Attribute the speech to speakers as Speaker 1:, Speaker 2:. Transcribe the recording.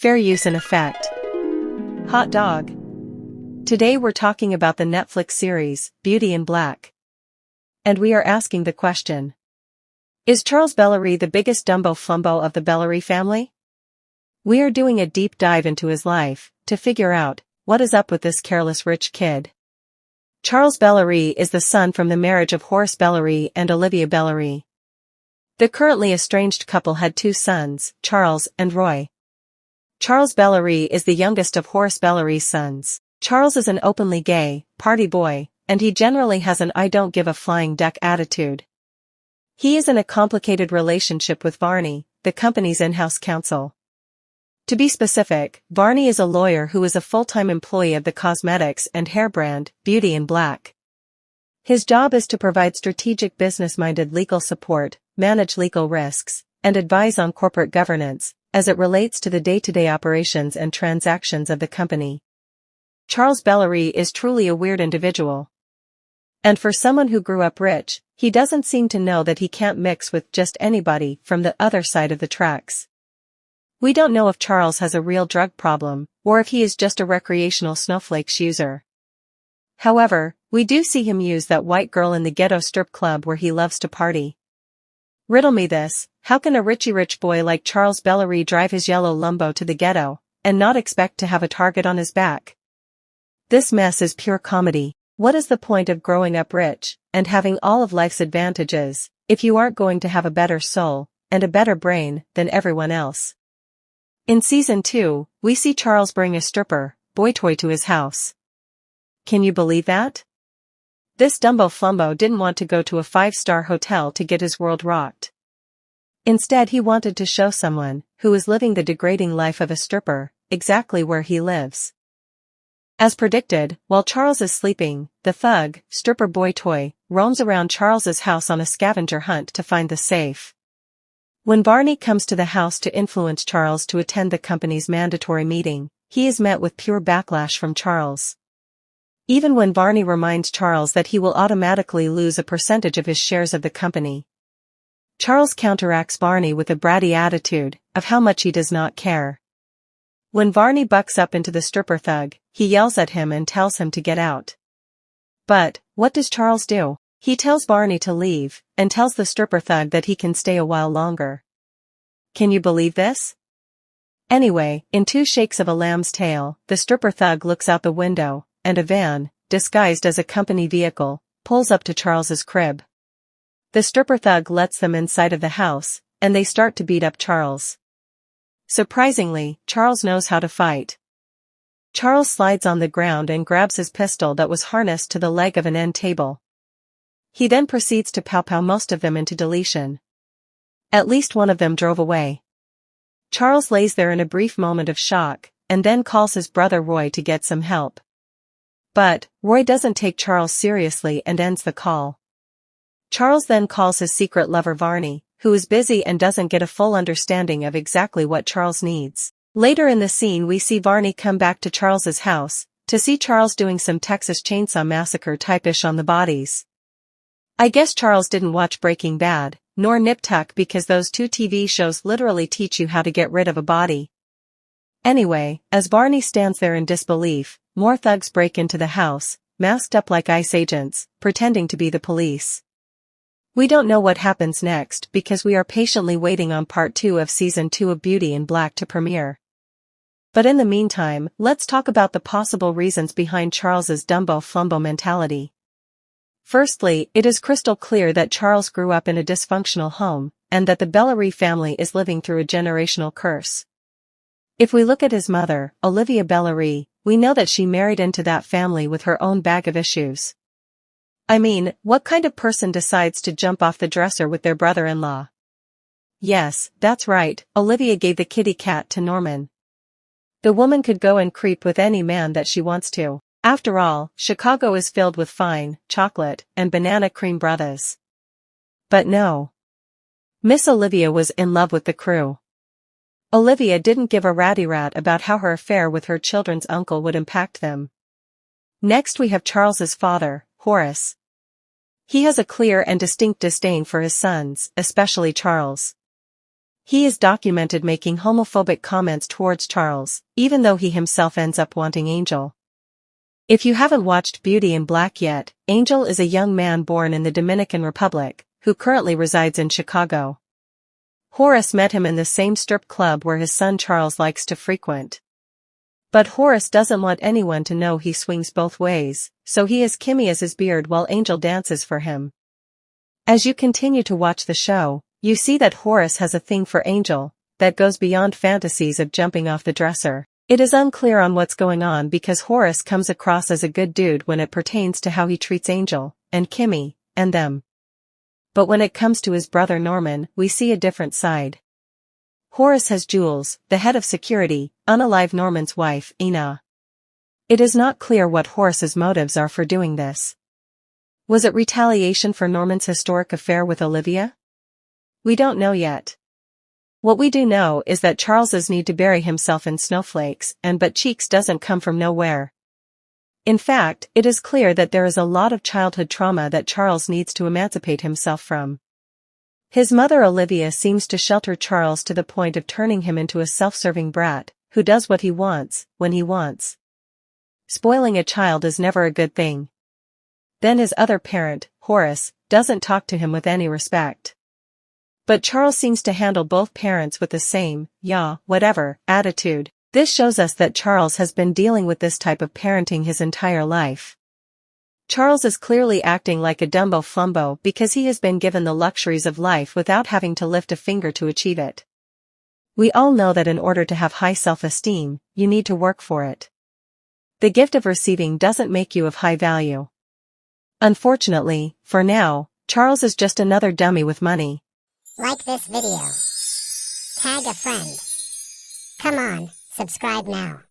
Speaker 1: Fair use and effect. Hot dog. Today we're talking about the Netflix series, Beauty in Black. And we are asking the question. Is Charles Bellarie the biggest Dumbo Flumbo of the Bellarie family? We are doing a deep dive into his life, to figure out, what is up with this careless rich kid. Charles Bellarie is the son from the marriage of Horace Bellarie and Olivia Bellarie. The currently estranged couple had two sons, Charles and Roy. Charles Bellarie is the youngest of Horace Bellarie's sons. Charles is an openly gay, party boy, and he generally has an I don't give a flying duck attitude. He is in a complicated relationship with Varney, the company's in-house counsel. To be specific, Varney is a lawyer who is a full-time employee of the cosmetics and hair brand, Beauty in Black. His job is to provide strategic business-minded legal support, manage legal risks, and advise on corporate governance, as it relates to the day-to-day operations and transactions of the company. Charles Bellarie is truly a weird individual. And for someone who grew up rich, he doesn't seem to know that he can't mix with just anybody from the other side of the tracks. We don't know if Charles has a real drug problem, or if he is just a recreational snowflakes user. However, we do see him use that white girl in the ghetto strip club where he loves to party. Riddle me this, how can a rich boy like Charles Bellarie drive his yellow Lumbo to the ghetto, and not expect to have a target on his back? This mess is pure comedy. What is the point of growing up rich, and having all of life's advantages, if you aren't going to have a better soul, and a better brain, than everyone else? In Season 2, we see Charles bring a stripper, boy toy to his house. Can you believe that? This Dumbo Flumbo didn't want to go to a 5-star hotel to get his world rocked. Instead he wanted to show someone, who is living the degrading life of a stripper, exactly where he lives. As predicted, while Charles is sleeping, the thug, stripper boy toy, roams around Charles's house on a scavenger hunt to find the safe. When Varney comes to the house to influence Charles to attend the company's mandatory meeting, he is met with pure backlash from Charles. Even when Varney reminds Charles that he will automatically lose a percentage of his shares of the company. Charles counteracts Varney with a bratty attitude, of how much he does not care. When Varney bucks up into the stripper thug, he yells at him and tells him to get out. But, what does Charles do? He tells Varney to leave, and tells the stripper thug that he can stay a while longer. Can you believe this? Anyway, in 2 shakes of a lamb's tail, the stripper thug looks out the window, and a van, disguised as a company vehicle, pulls up to Charles's crib. The stripper thug lets them inside of the house, and they start to beat up Charles. Surprisingly, Charles knows how to fight. Charles slides on the ground and grabs his pistol that was harnessed to the leg of an end table. He then proceeds to pow most of them into deletion. At least one of them drove away. Charles lays there in a brief moment of shock, and then calls his brother Roy to get some help. But, Roy doesn't take Charles seriously and ends the call. Charles then calls his secret lover Varney, who is busy and doesn't get a full understanding of exactly what Charles needs. Later in the scene we see Varney come back to Charles's house, to see Charles doing some Texas Chainsaw Massacre type-ish on the bodies. I guess Charles didn't watch Breaking Bad, nor Nip Tuck because those 2 TV shows literally teach you how to get rid of a body. Anyway, as Varney stands there in disbelief, more thugs break into the house, masked up like ICE agents, pretending to be the police. We don't know what happens next because we are patiently waiting on Part 2 of Season 2 of Beauty in Black to premiere. But in the meantime, let's talk about the possible reasons behind Charles's Dumbo Flumbo mentality. Firstly, it is crystal clear that Charles grew up in a dysfunctional home, and that the Bellarie family is living through a generational curse. If we look at his mother, Olivia Bellarie, we know that she married into that family with her own bag of issues. I mean, what kind of person decides to jump off the dresser with their brother-in-law? Yes, that's right, Olivia gave the kitty cat to Norman. The woman could go and creep with any man that she wants to. After all, Chicago is filled with fine, chocolate, and banana cream brothers. But no. Miss Olivia was in love with the crew. Olivia didn't give a ratty rat about how her affair with her children's uncle would impact them. Next we have Charles's father, Horace. He has a clear and distinct disdain for his sons, especially Charles. He is documented making homophobic comments towards Charles, even though he himself ends up wanting Angel. If you haven't watched Beauty in Black yet, Angel is a young man born in the Dominican Republic, who currently resides in Chicago. Horace met him in the same strip club where his son Charles likes to frequent. But Horace doesn't want anyone to know he swings both ways, so he has Kimmy as his beard while Angel dances for him. As you continue to watch the show, you see that Horace has a thing for Angel, that goes beyond fantasies of jumping off the dresser. It is unclear on what's going on because Horace comes across as a good dude when it pertains to how he treats Angel, and Kimmy, and them. But when it comes to his brother Norman, we see a different side. Horace has Jules, the head of security, unalive Norman's wife, Ina. It is not clear what Horace's motives are for doing this. Was it retaliation for Norman's historic affair with Olivia? We don't know yet. What we do know is that Charles's need to bury himself in snowflakes and butt cheeks doesn't come from nowhere. In fact, it is clear that there is a lot of childhood trauma that Charles needs to emancipate himself from. His mother Olivia seems to shelter Charles to the point of turning him into a self-serving brat, who does what he wants, when he wants. Spoiling a child is never a good thing. Then his other parent, Horace, doesn't talk to him with any respect. But Charles seems to handle both parents with the same, yeah, whatever, attitude. This shows us that Charles has been dealing with this type of parenting his entire life. Charles is clearly acting like a Dumbo flumbo because he has been given the luxuries of life without having to lift a finger to achieve it. We all know that in order to have high self-esteem, you need to work for it. The gift of receiving doesn't make you of high value. Unfortunately, for now, Charles is just another dummy with money.
Speaker 2: Like this video. Tag a friend. Come on, subscribe now.